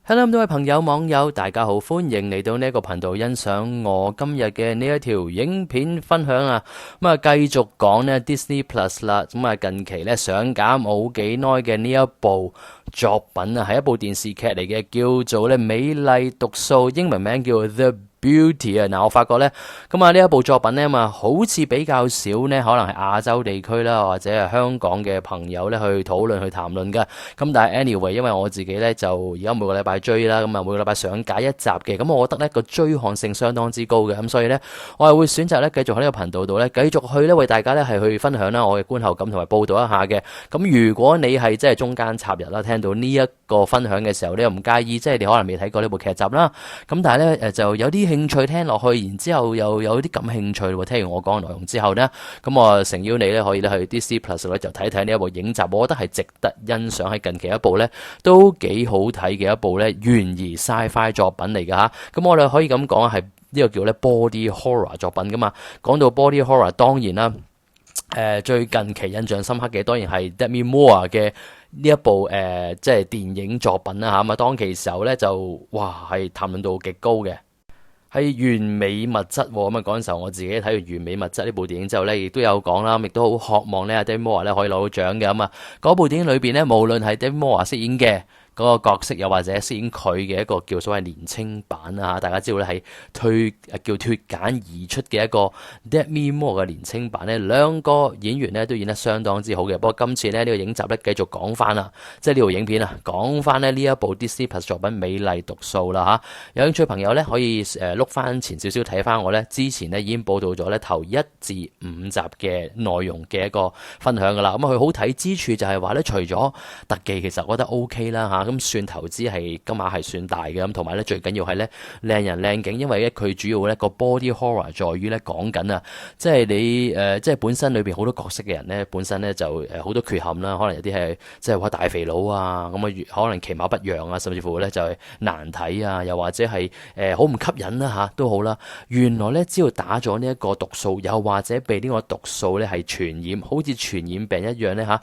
Hello，咁多位朋友、網友，大家好，歡迎嚟到呢一個頻道欣賞我今日嘅呢一條影片分享啊！繼續講呢 Disney Plus 啦，近期呢上架冇幾耐嘅呢一部作品啊，係一部電視劇嚟嘅，叫做呢美麗毒素，英文名叫 The Beauty 啊！我發覺呢呢一部作品呢好似比較少呢，可能係亞洲地區啦，或者係香港嘅朋友呢去討論、去談論嘅。但係 anyway， 因為我自己呢就而家每個禮拜追啦，每個禮拜上架一集嘅，咁我覺得呢個追看性相當之高嘅，咁所以呢，我係會選擇呢繼續喺呢個頻道度呢繼續去呢為大家呢係去分享啦我嘅觀後感同埋報導一下嘅。咁如果你係即係中間插入啦，聽到呢一個分享嘅時候，你又唔介意，即係你可能未睇過呢部劇集啦，咁但係呢就有啲興趣聽落去，然之後又有啲感興趣喎。聽完我講嘅內容之後呢，咁我誠邀你呢可以呢去 Disney Plus 咧就睇睇呢一部影集，我覺得係值得欣賞，喺近期一部呢都幾好睇嘅一部呢懸疑 sci-fi 作品嚟㗎吓。咁我哋可以咁講係呢個叫呢 body horror 作品㗎嘛。講到 body horror， 當然啦，最近期印象深刻嘅當然係 Demi Moore 嘅呢一部即係電影作品啦吓。咁當其時候呢就哇係談論度極高嘅。係完美物質喎，咁嗰陣時候我自己睇完完美物質呢部電影之後呢，亦都有講啦，亦都好渴望呢 Demi Moore 呢可以攞到獎嘅。咁嗰部電影裏邊呢，無論係 Demi Moore 飾演嘅嗰個角色，又或者飾演佢嘅一個叫所謂年青版啊，大家知道咧係叫脫簡而出嘅一個 Demi Moore 嘅年青版呢，兩個演員呢都演得相當之好嘅。不過今次呢，呢個影集呢繼續講翻啦，即係呢部影片啊，講翻呢一部 Disney Plus 作品《美麗毒素》啦嚇。有興趣朋友呢，可以碌翻前少少睇翻我呢之前呢已經報道咗呢頭1至5集嘅內容嘅一個分享噶啦。咁佢好睇之處就係話呢，除咗特技其實我覺得 OK 啦嚇。咁算投資係金額係算大嘅，咁同埋咧最緊要係咧靚人靚景，因為咧佢主要咧個 body horror 在於咧講緊啊，即係你即係本身裏邊好多角色嘅人咧，本身咧就好多缺陷啦，可能有啲係即係話大肥佬啊，咁可能其貌不揚啊，甚至乎咧就係難睇啊，又或者係好唔吸引啦嚇都好啦。原來咧只要打咗呢一個毒素，又或者被呢個毒素咧係傳染，好似傳染病一樣咧嚇。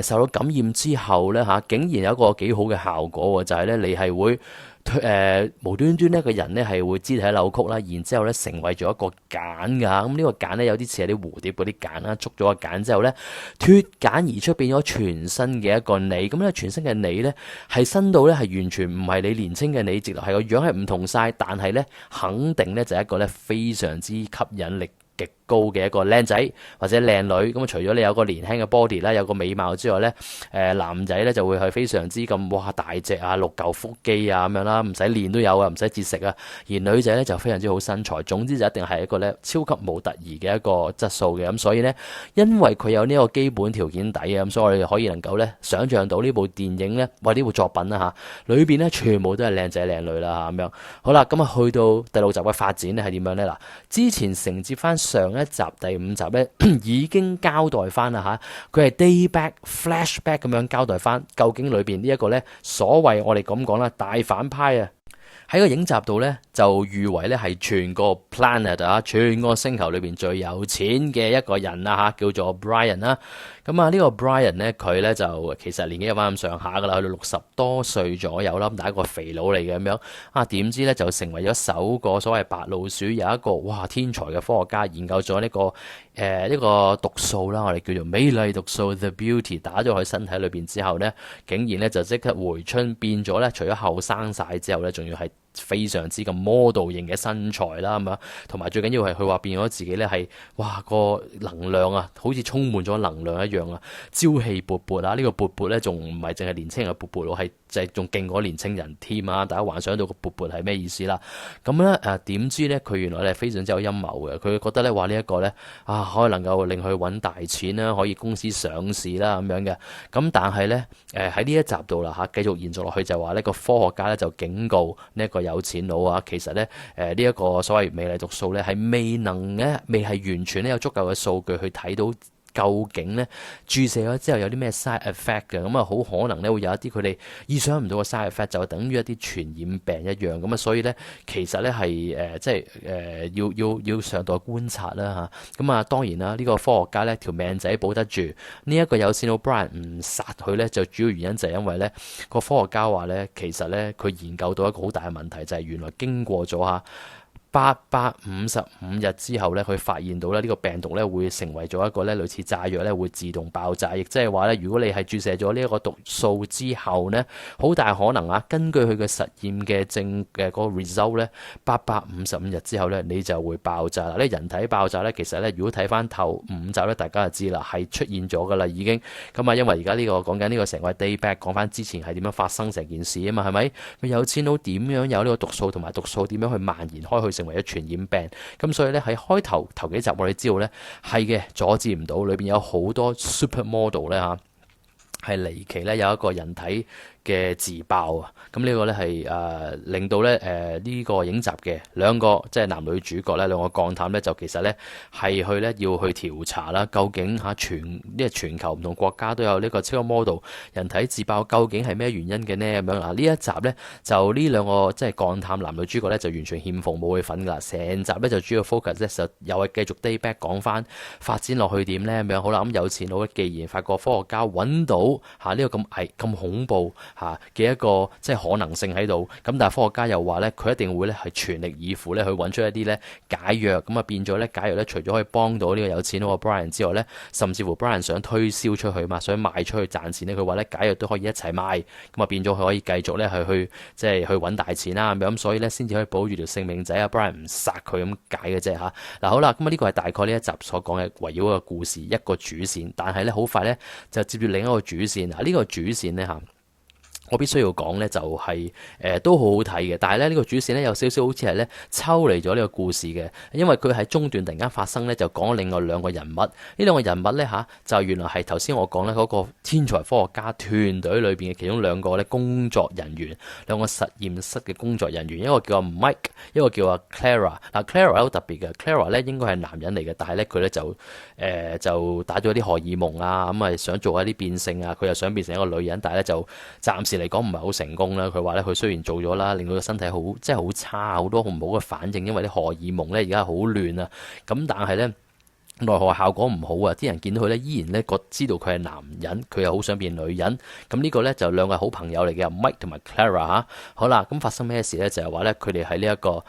受到感染之後咧嚇，竟然有一個幾好嘅效果喎，就係咧你係會無端端呢個人咧係會肢體扭曲啦，然之後咧成為咗一個繭㗎。咁呢個繭咧有啲似係啲蝴蝶嗰啲繭啦，捉咗個繭之後咧脫繭而出，變咗全新嘅一個你。咁咧全新嘅你咧係新到咧係完全唔係你年青嘅你，直頭係個樣係唔同晒，但係咧肯定咧就係一個咧非常之吸引力極高嘅一個靚仔或者靚女。咁除咗你有個年輕嘅 body 啦，有個美貌之外咧，男仔咧就會係非常之咁哇大隻啊，6嚿腹肌啊咁樣啦，唔使練都有啊，唔使節食啊。而女仔咧就非常之好身材，總之就一定係一個咧超級模特兒嘅一個質素嘅。咁所以咧，因為佢有呢個基本條件底啊，咁所以我哋可以能夠咧想像到呢部電影咧或者呢部作品啦嚇，裏邊咧全部都係靚仔靚女啦咁樣。好啦，咁去到第6集嘅發展咧係點樣咧？嗱，之前承接翻上一集第5集咧已經交代翻啦嚇，佢係 day back flashback 咁樣交代翻究竟裏邊呢一個咧所謂我哋咁講啦大反派啊，喺個影集度咧就譽為咧係全個 planet 啊，全個星球裏邊最有錢嘅一個人啊嚇，叫做 Brian 啦。咁呢個 Brian 咧佢咧就其實年紀有翻咁上下噶啦，去到60多歲左右啦，咁但係一個肥佬嚟嘅咁樣啊，點知咧就成為咗首個所謂白老鼠，有一個哇天才嘅科學家研究咗呢個毒素啦，我哋叫做美麗毒素 The Beauty， 打咗佢身體裏邊之後咧，竟然咧就即刻回春變咗咧，除咗後生晒之後咧，仲要係非常之咁 model 型嘅身材啦，咁啊，同埋最緊要係佢話變咗自己咧係哇個能量啊，好似充滿咗能量一樣啊，朝氣勃勃啊！呢個勃勃咧仲唔係淨係年青人嘅勃勃咯，係就係仲勁過年青人添啊！大家幻想到個勃勃係咩意思啦？咁咧點知咧佢原來咧非常之有陰謀嘅，佢覺得咧話呢一個咧可以能夠令佢揾大錢啦，可以公司上市啦咁樣嘅。咁但係咧喺呢一集度啦嚇，繼續延續落去就話呢個科學家咧就警告呢一個有錢佬啊，其實咧呢一個所謂美麗毒素咧係未係完全咧有足夠嘅數據去睇到究竟咧注射咗之後有啲咩 side effect 嘅，咁啊好可能咧會有一啲佢哋意想唔到嘅 side effect，就等於一啲傳染病一樣，咁啊所以咧其實咧係即係要上到觀察啦嚇，咁啊當然啦，呢個科學家咧條命仔保得住，呢一個有線 O'Brien 唔殺佢咧，就主要原因就係因為咧個科學家話咧，其實咧佢研究到一個好大嘅問題，就係原來經過咗嚇855日之後咧，佢發現到咧呢個病毒咧會成為咗一個咧類似炸藥咧會自動爆炸，亦即係話咧，如果你係注射咗呢一個毒素之後呢，好大可能啊，根據佢嘅實驗嘅嗰個 result 咧，855日之後咧你就會爆炸啦。呢人體爆炸咧，其實咧如果睇翻頭5集咧，大家就知啦，係出現咗噶啦已經。咁啊，因為而家呢個講緊呢個成個 day back 講翻之前係點樣發生成件事啊嘛，係咪？佢有錢佬點樣有呢個毒素，同埋毒素點樣去蔓延開去成為咗傳染病，咁所以咧喺開頭幾集我哋知道咧係嘅，阻止唔到，裏邊有好多 supermodel 咧嚇係離奇咧有一個人體嘅自爆啊！咁呢個咧係令到咧呢個影集嘅兩個即係男女主角咧兩個幹探咧就其實咧係去咧要去調查啦，究竟全球唔同國家都有呢個超級 model 人體自爆，究竟係咩原因嘅呢？咁樣嗱呢一集咧就呢兩個即係幹探男女主角咧就完全欠奉冇佢份噶啦，成集咧就主要 focus 咧就又係繼續 day back 講翻發展落去點咧咁樣。好啦，咁有錢佬既然發覺科學家揾到呢個咁恐怖嘅一個即係可能性喺度，咁但係科學家又話咧，佢一定會咧係全力以赴咧去揾出一啲咧解藥，咁啊變咗咧解藥咧除咗可以幫到呢個有錢佬 Brian 之外咧，甚至乎 Brian 想推銷出去嘛，想賣出去賺錢咧，佢話咧解藥都可以一齊賣，咁啊變咗佢可以繼續咧去即係去揾大錢啦咁，所以咧先至可以保住條性命仔啊 Brian 唔殺佢咁解嘅啫嚇。嗱好啦，咁啊呢個係大概呢一集所講嘅圍繞個故事一個主線，但係咧好快咧就接住另一個主線嗱，呢個主線咧嚇。我必須要講呢，就係都好好睇嘅，但係咧呢個主線呢，有少少好似係咧抽離咗呢個故事嘅，因為佢喺中段突然間發生呢，就講另外兩個人物，呢兩個人物呢，就原來係頭先我講呢嗰個天才科學家團隊裏邊嘅其中兩個咧工作人員，兩個實驗室嘅工作人員，一個叫阿 Mike，一個叫阿 Clara。嗱 Clara 好特別嘅 ，Clara 咧應該係男人嚟嘅，但係咧佢咧就打咗啲荷爾蒙啊，咁啊想做一啲變性啊，佢又想變成一個女人，但係咧就暫時嚟講唔係好成功啦。佢話咧佢雖然做咗啦，令到個身體即係好差，好多唔好嘅反應，因為啲荷爾蒙咧而家好亂啊。咁但係咧奈何效果唔好啊！啲人見到佢咧依然咧知道佢係男人，佢又好想變女人。咁呢個咧就兩個好朋友嚟嘅 Mike 同埋 Clara 嚇。好啦，咁發生咩事咧？就係話咧佢哋喺呢一個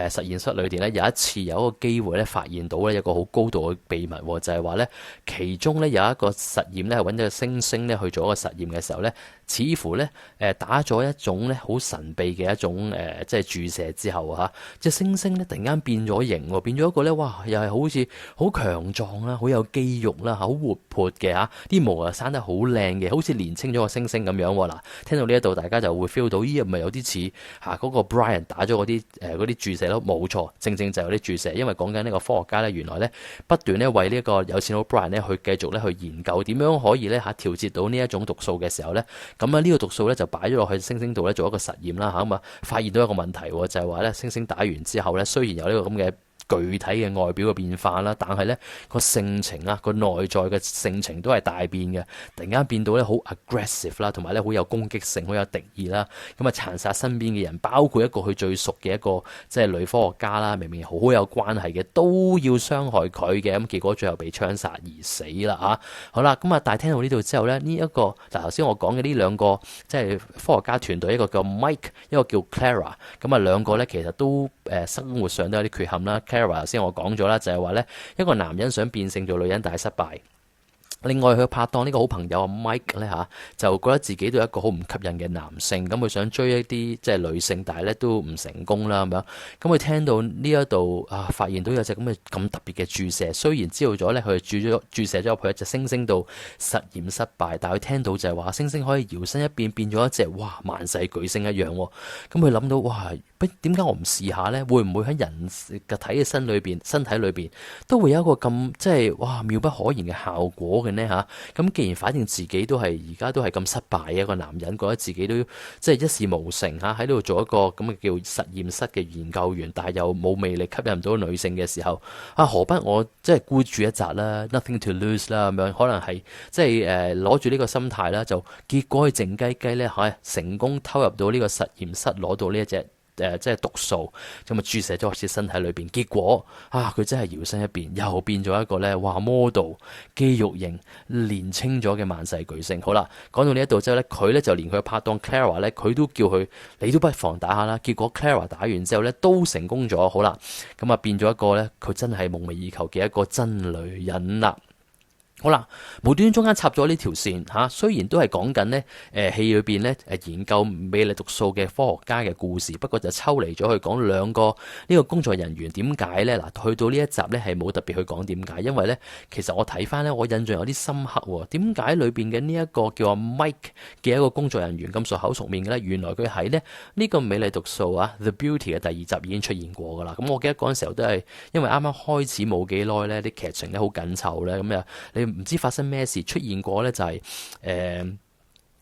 實驗室裏邊咧有一次有一個機會咧發現到咧一個好高度嘅秘密，就係話咧其中咧有一個實驗咧係揾咗個猩猩咧去做一個實驗嘅時候咧，似乎咧打咗一種咧好神秘嘅一種即係注射之後嚇，隻猩猩咧突然間變咗形喎，變咗一個咧哇又係好似好強壯啦，好有肌肉啦，好活潑嘅嚇，啲毛啊生得好靚嘅，好似年青咗個猩猩咁樣喎。嗱，聽到呢一度大家就會 feel 到，咦，咪有啲似嗰個 Brian 打咗嗰啲注射咯，冇錯，正正就有啲注射，因為講緊呢個科學家咧，原來咧不斷咧為呢一個有錢佬 Brian 咧去繼續咧去研究點樣可以咧調節到呢一種毒素嘅時候咧，咁啊呢個毒素咧就擺咗落去猩猩度咧做一個實驗啦嚇，咁啊發現到一個問題，就係話咧猩猩打完之後咧，雖然有呢個咁嘅具體嘅外表嘅變化啦，但係咧個性情啊，個內在嘅性情都係大變嘅，突然間變到咧好 aggressive 啦，同埋咧好有攻擊性，好有敵意啦，咁啊殘殺身邊嘅人，包括一個佢最熟嘅一個即係女科學家啦，明明好有關係嘅，都要傷害佢嘅，咁結果最後被槍殺而死啦嚇。好啦，咁啊但係聽到呢度之後咧，呢一個嗱頭先我講嘅呢兩個即係科學家團隊，一個叫 Mike， 一個叫 Clara， 咁啊兩個咧其實都生活上都有啲缺陷啦。頭先我講咗啦，就係話咧一個男人想變性做女人，但係失敗。另外佢拍檔呢個好朋友阿 Mike 咧就覺得自己都係一個好唔吸引嘅男性，咁佢想追一啲即係女性，但係咧都唔成功啦咁樣。咁佢聽到呢一度發現到有隻咁特別嘅注射，雖然知道咗咧佢注射咗入去一隻猩猩度實驗失敗，但係佢聽到就係話猩猩可以搖身一變咗一隻哇萬世巨星一樣。咁佢諗到哇點解我唔試下呢？會唔會喺人嘅身體裏邊都會有一個咁即係哇妙不可言嘅效果嘅呢？嚇？咁既然反正自己都係而家都係咁失敗嘅一個男人，覺得自己都即係一事無成嚇，喺度做一個咁嘅叫實驗室嘅研究員，但係又冇魅力，吸引唔到女性嘅時候，何不我即係孤注一擲啦 ，nothing to lose 啦咁樣，可能係即係攞住呢個心態啦，就結果佢靜雞雞咧成功偷入到呢個實驗室，攞到呢一隻即係毒素，咁啊注射咗喺身體裏邊，結果佢真係搖身一變，又變咗一個咧話 model 肌肉型年青咗嘅萬世巨星。好啦，講到呢一度之後咧，佢咧就連佢拍檔 Clara 咧，佢都叫佢你都不妨打下啦。結果 Clara 打完之後咧都成功咗，好啦，咁啊變咗一個咧，佢真係夢寐以求嘅一個真女人啦。好啦，無端端中間插咗呢條線嚇，雖然都係講緊呢戲裏邊呢研究魅力毒素嘅科學家嘅故事，不過就抽離咗去講兩個呢個工作人員點解呢？嗱，去到呢一集呢係冇特別去講點解，因為呢其實我睇翻呢，我印象有啲深刻喎。點解裏邊嘅呢一個叫阿 Mike 嘅一個工作人員咁熟口熟面嘅呢？原來佢喺呢個魅力毒素The Beauty 嘅第二集已經出現過噶啦。咁我記得嗰陣時候都係因為啱啱開始冇幾耐呢，啲劇情咧好緊湊呢。咁你唔知發生咩事出現過呢？就係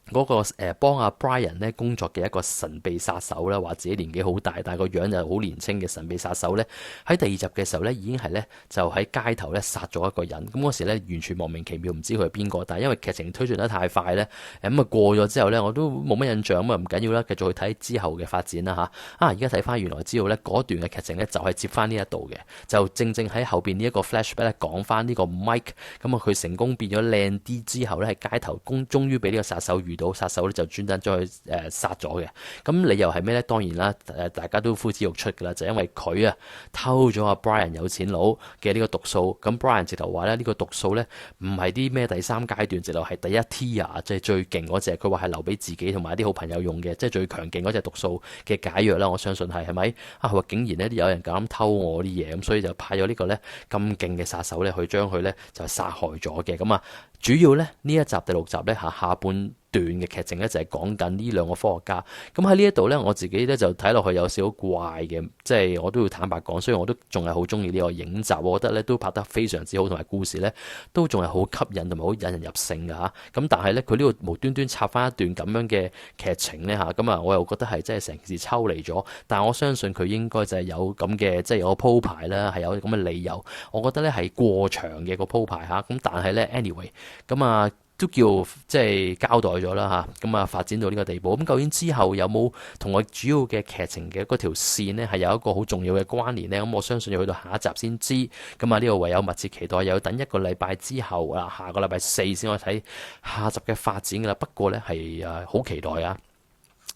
嗰個幫阿 Brian 咧工作嘅一個神秘殺手啦，話自己年紀好大，但係個樣就好年輕嘅神秘殺手咧，喺第二集嘅時候咧已經係咧就喺街頭咧殺咗一個人。咁嗰時咧完全莫名其妙，唔知佢係邊個，但係因為劇情推進得太快咧，咁過咗之後咧我都冇乜印象，咁唔緊要啦，繼續去睇之後嘅發展啦嚇。而家睇翻原來知道咧嗰段嘅劇情咧就係接翻呢一度嘅，就正正喺後邊呢一個 flashback 咧講翻呢個 Mike， 咁佢成功變咗靚啲之後咧喺街頭終於俾呢個殺手遇到，殺手咧就專登將佢殺咗嘅。咁理由係咩咧？當然啦，大家都呼之欲出噶啦，就因為佢偷咗阿 Brian 有錢佬嘅呢個毒素。咁 Brian 直頭話咧呢個毒素咧唔係啲咩第三階段，直頭係第一 tier，即係最勁嗰隻。佢話係留俾自己同埋啲好朋友用嘅，即係最強勁嗰隻毒素嘅解藥啦。我相信係咪？佢話竟然咧有人咁偷我啲嘢，咁所以就派咗呢個咧咁勁嘅殺手咧去將佢咧就殺害咗嘅。咁主要咧呢一集第六集咧下半段嘅劇情咧就係講緊呢兩個科學家。咁喺呢一度咧我自己咧就睇落去有少少怪嘅，即係我都要坦白講，雖然我都仲係好中意呢個影集，我覺得咧都拍得非常之好，同埋故事咧都仲係好吸引同埋好引人入勝嘅嚇。咁但係咧佢呢個無端端插翻一段咁樣嘅劇情咧嚇，咁我又覺得係真係成件事抽離咗。但係我相信佢應該就係有咁嘅即係有個鋪排啦，係有咁嘅理由。我覺得咧係過長嘅個鋪排嚇。咁但係咧 anyway。咁都叫即係交代咗啦嚇，咁發展到呢個地步。咁究竟之後有冇同我主要嘅劇情嘅嗰條線呢係有一個好重要嘅關聯呢？咁我相信要去到下一集先知。咁呢個唯有密切期待，又要等一個禮拜之後啦，下個禮拜4先可以睇下集嘅發展噶啦。不過呢係好期待啊！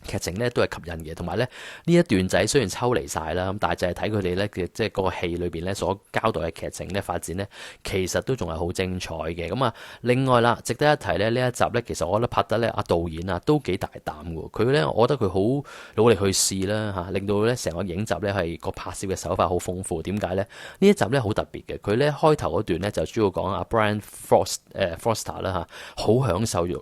劇情咧都係吸引嘅，同埋咧呢一段仔雖然抽離晒啦，咁但係就係睇佢哋咧嘅即係個戲裏邊咧所交代嘅劇情咧發展咧，其實都仲係好精彩嘅。咁另外啦，值得一提咧呢一集咧，其實我覺得拍得咧阿導演都幾大膽嘅。佢咧，我覺得佢好努力去試啦嚇，令到咧成個影集咧係個拍攝嘅手法好豐富。點解咧？呢一集咧好特別嘅，佢咧開頭嗰段咧就主要講阿 Brian Foster 啦嚇，好享受即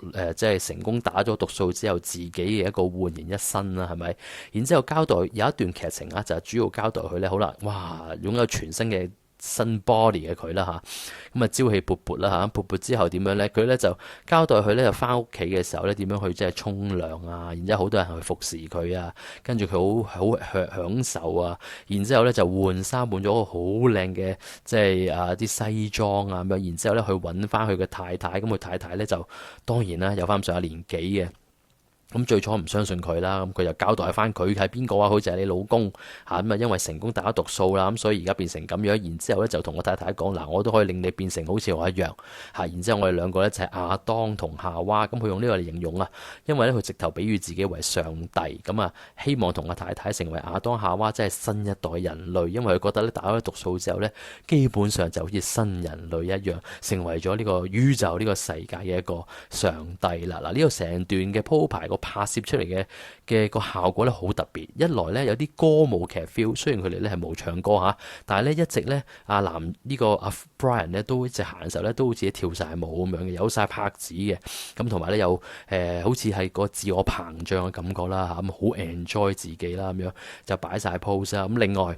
係成功打咗毒素之後自己嘅一個煥然一新啦，係咪？然之後交代有一段劇情就係主要交代佢咧，好啦，哇，擁有全新嘅新 body 嘅佢啦嚇，咁朝氣勃勃啦嚇，勃勃之後點樣咧？佢咧就交代佢咧就翻屋企嘅時候咧點樣去即係沖涼啊，然之後好多人去服侍佢啊，跟住佢好享受啊，然之後咧就換衫換咗個好靚嘅即係啲西裝啊咁樣，然之後咧去揾翻佢嘅太太，咁佢太太咧就當然啦有翻咁上下年紀嘅。咁最初唔相信佢啦，咁佢就交代翻佢係邊個啊？佢就係你老公嚇，咁因為成功打咗毒素啦，咁所以而家變成咁樣。然之後咧就同我太太講嗱，我都可以令你變成好似我一樣嚇。然之後我哋兩個咧就係亞當同夏娃，咁佢用呢個嚟形容啊，因為咧佢直頭比喻自己為上帝，咁希望同我太太成為亞當夏娃，即係新一代人類。因為佢覺得咧打咗毒素之後咧，基本上就好似新人類一樣，成為咗呢個宇宙呢個世界嘅一個上帝啦。嗱，呢個成段嘅鋪排拍攝出嚟嘅個效果咧好特別。一來咧有啲歌舞劇 feel，雖然佢哋咧係冇唱歌嚇，但係咧一直咧阿男呢個阿 Brian 咧都一直行嘅時候咧都好似跳晒舞咁樣嘅，有晒拍子嘅。咁同埋咧有好似係個自我膨脹嘅感覺啦嚇，咁好 enjoy 自己啦咁樣，就擺晒 pose 啦。咁另外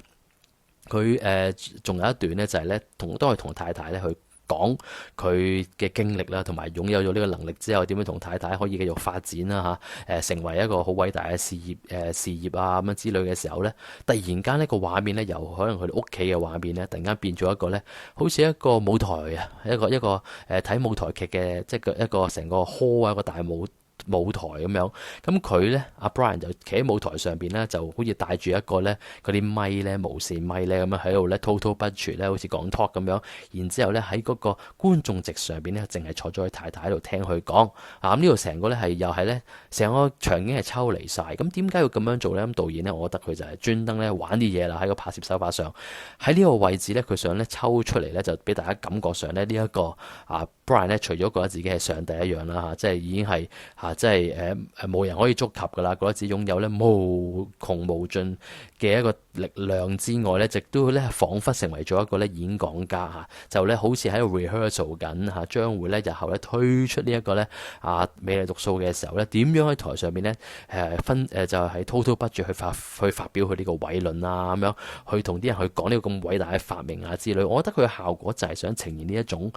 佢仲有一段咧就係咧都係同太太咧去講佢嘅經歷啦，同埋擁有咗呢個能力之後點樣同太太可以繼續發展啦嚇，成為一個好偉大嘅事業啊咁樣之類嘅時候咧，突然間呢個畫面咧由可能佢哋屋企嘅畫面咧，突然間變咗一個咧好似一個舞台啊，一個睇舞台劇嘅即係一個成個 hall 啊，一個大舞台咁樣，咁佢咧阿 Brian 就企喺舞台上邊咧，就好似帶住一個咧嗰啲咪咧無線咪咧咁樣喺度咧滔滔不絕咧，好似講 talk 咁樣。然之後咧喺嗰個觀眾席上邊咧，淨係坐咗佢太太喺度聽佢講啊。咁呢度成個咧係又係咧成個場景係抽離晒。咁點解要咁樣做咧？咁導演咧，我覺得佢就係專登咧玩啲嘢啦，喺個拍攝手法上，喺呢個位置咧，佢想咧抽出嚟咧，就俾大家感覺上咧呢一個Brian 咧，除咗覺得自己係上帝一樣啦嚇，即係已經係即係冇人可以觸及噶啦，覺得自己擁有咧無窮無盡嘅一個力量之外咧，亦都咧彷彿成為咗一個咧演講家嚇，就咧好似喺度 rehearsal 緊嚇，將會咧日後咧推出呢一個咧美麗毒素嘅時候咧，點樣喺台上面咧就係滔滔不絕去發表佢呢個偉論啊咁樣，去同啲人去講呢個咁偉大嘅發明啊之類。我覺得佢嘅效果就係想呈現呢一種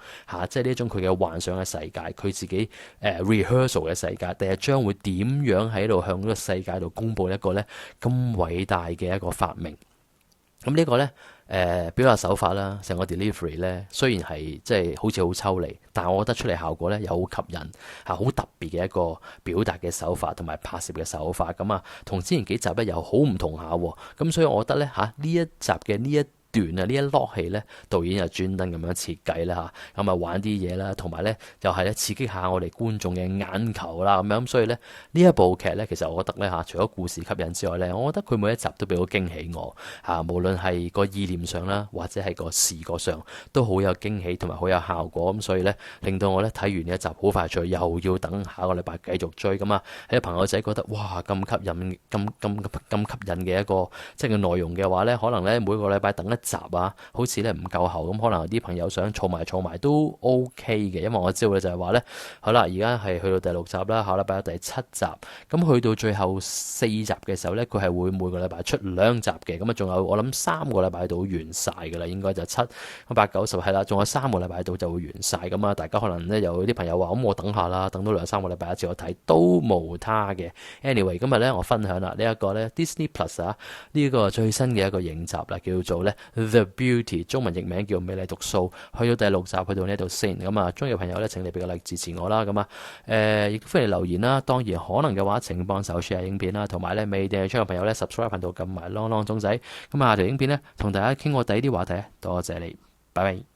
即係呢一種佢嘅幻想嘅世界，佢自己rehearsal 嘅世界，第日將會點樣喺度向呢個世界度公佈一個咧咁偉大嘅一個發明。咁呢個咧表達手法啦，成個 delivery 咧，雖然係即係好似好抽離，但係我覺得出嚟效果咧又好吸引好特別嘅一個表達嘅手法同埋拍攝嘅手法。咁同之前幾集咧又好唔同下喎。咁所以我覺得咧呢一集嘅呢一段呢一落戲咧，導演又專登咁樣設計啦嚇，咁玩啲嘢啦，同埋咧又係咧刺激下我哋觀眾嘅眼球啦咁樣。所以咧呢一部劇咧，其實我覺得咧除咗故事吸引之外咧，我覺得佢每一集都俾到驚喜我無論係個意念上啦，或者係個視覺上都好有驚喜同埋好有效果。咁所以咧令到我咧睇完呢一集好快脆，又要等下個禮拜繼續追咁喺朋友仔覺得哇咁吸引咁吸引嘅一個即係個內容嘅話咧，可能咧每個禮拜等一集好似咧唔夠喉咁，可能有啲朋友想儲埋都 OK 嘅，因為我知道咧就係話咧，好啦，而家係去到第6集啦，下禮拜有第7集，咁去到最後4集嘅時候咧，佢係會每個禮拜出2集嘅，咁仲有我諗3個禮拜到完晒噶啦，應該就7、8、9、10係啦，仲有3個禮拜到就會完晒咁大家可能咧有啲朋友話咁我等下啦，等到2-3個禮拜一次我睇都無他嘅。Anyway， 今日咧我分享啦呢一個咧 Disney Plus 呢個最新嘅一個影集啦，叫做咧 The Beauty， 中文譯名叫美麗毒素，去到第6集，去到呢度先。咁中意嘅朋友咧，請你俾個like支持我啦。咁亦都歡迎留言啦。當然可能嘅話，請幫手 share 影片啦，同埋咧未訂閱出嘅朋友咧 subscribe 頻道，撳埋啷啷鐘仔。咁下條影片咧，同大家傾過第啲話題，多謝你，拜拜。